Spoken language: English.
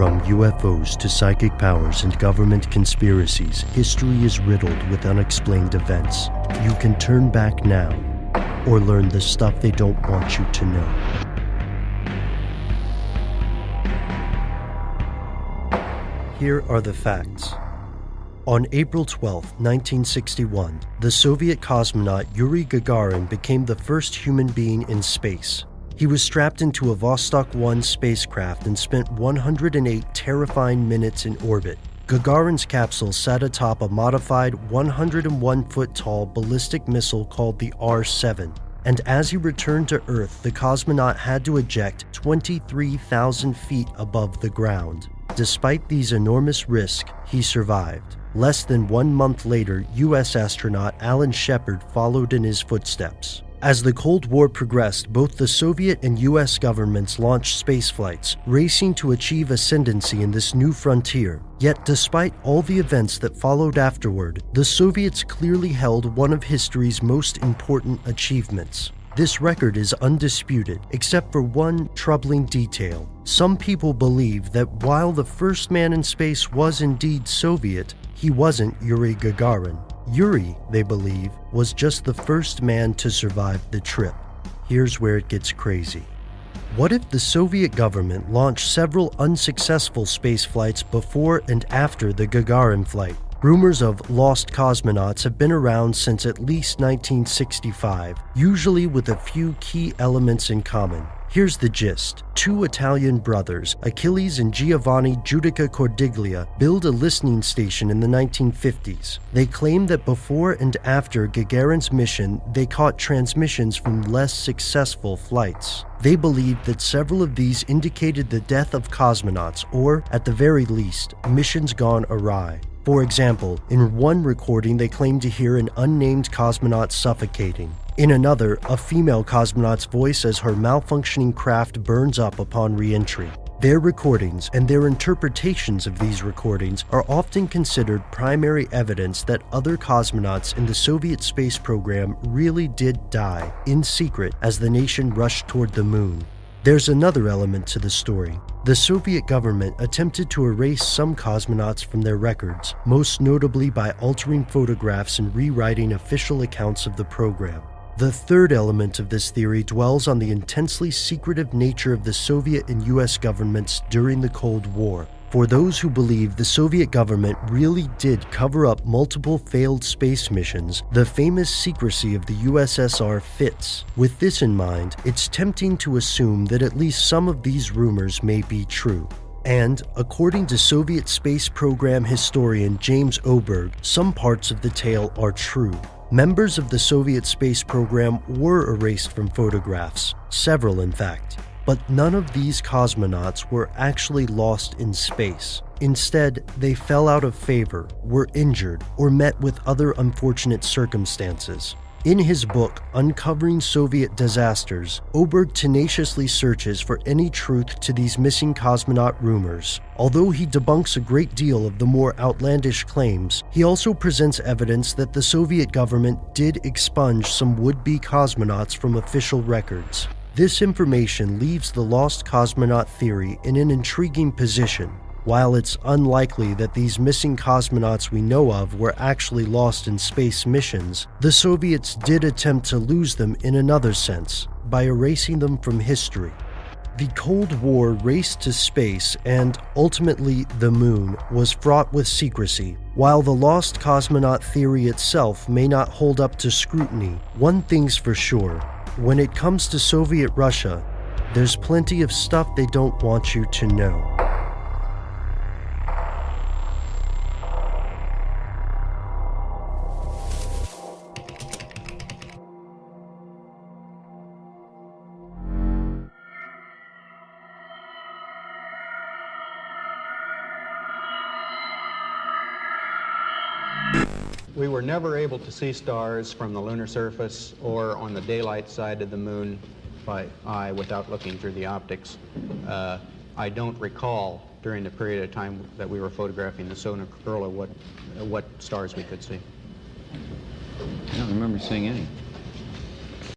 From UFOs to psychic powers and government conspiracies, history is riddled with unexplained events. You can turn back now, or learn the stuff they don't want you to know. Here are the facts. On April 12, 1961, the Soviet cosmonaut Yuri Gagarin became the first human being in space. He was strapped into a Vostok 1 spacecraft and spent 108 terrifying minutes in orbit. Gagarin's capsule sat atop a modified 101-foot-tall ballistic missile called the R-7. And as he returned to Earth, the cosmonaut had to eject 23,000 feet above the ground. Despite these enormous risks, he survived. Less than 1 month later, U.S. astronaut Alan Shepard followed in his footsteps. As the Cold War progressed, both the Soviet and U.S. governments launched spaceflights, racing to achieve ascendancy in this new frontier. Yet despite all the events that followed afterward, the Soviets clearly held one of history's most important achievements. This record is undisputed, except for one troubling detail. Some people believe that while the first man in space was indeed Soviet, he wasn't Yuri Gagarin. Yuri, they believe, was just the first man to survive the trip. Here's where it gets crazy. What if the Soviet government launched several unsuccessful space flights before and after the Gagarin flight? Rumors of lost cosmonauts have been around since at least 1965, usually with a few key elements in common. Here's the gist. Two Italian brothers, Achilles and Giovanni Giudica Cordiglia, built a listening station in the 1950s. They claim that before and after Gagarin's mission, they caught transmissions from less successful flights. They believed that several of these indicated the death of cosmonauts, or, at the very least, missions gone awry. For example, in one recording they claimed to hear an unnamed cosmonaut suffocating. In another, a female cosmonaut's voice as her malfunctioning craft burns up upon re-entry. Their recordings and their interpretations of these recordings are often considered primary evidence that other cosmonauts in the Soviet space program really did die in secret as the nation rushed toward the moon. There's another element to the story. The Soviet government attempted to erase some cosmonauts from their records, most notably by altering photographs and rewriting official accounts of the program. The third element of this theory dwells on the intensely secretive nature of the Soviet and US governments during the Cold War. For those who believe the Soviet government really did cover up multiple failed space missions, the famous secrecy of the USSR fits. With this in mind, it's tempting to assume that at least some of these rumors may be true. And, according to Soviet space program historian James Oberg, some parts of the tale are true. Members of the Soviet space program were erased from photographs, several in fact. But none of these cosmonauts were actually lost in space. Instead, they fell out of favor, were injured, or met with other unfortunate circumstances. In his book, Uncovering Soviet Disasters, Oberg tenaciously searches for any truth to these missing cosmonaut rumors. Although he debunks a great deal of the more outlandish claims, he also presents evidence that the Soviet government did expunge some would-be cosmonauts from official records. This information leaves the lost cosmonaut theory in an intriguing position. While it's unlikely that these missing cosmonauts we know of were actually lost in space missions, the Soviets did attempt to lose them in another sense, by erasing them from history. The Cold War race to space and, ultimately, the moon was fraught with secrecy. While the lost cosmonaut theory itself may not hold up to scrutiny, one thing's for sure. When it comes to Soviet Russia, there's plenty of stuff they don't want you to know. We were never able to see stars from the lunar surface or on the daylight side of the moon by eye without looking through the optics. I don't recall during the period of time that we were photographing the solar corona what stars we could see. I don't remember seeing any.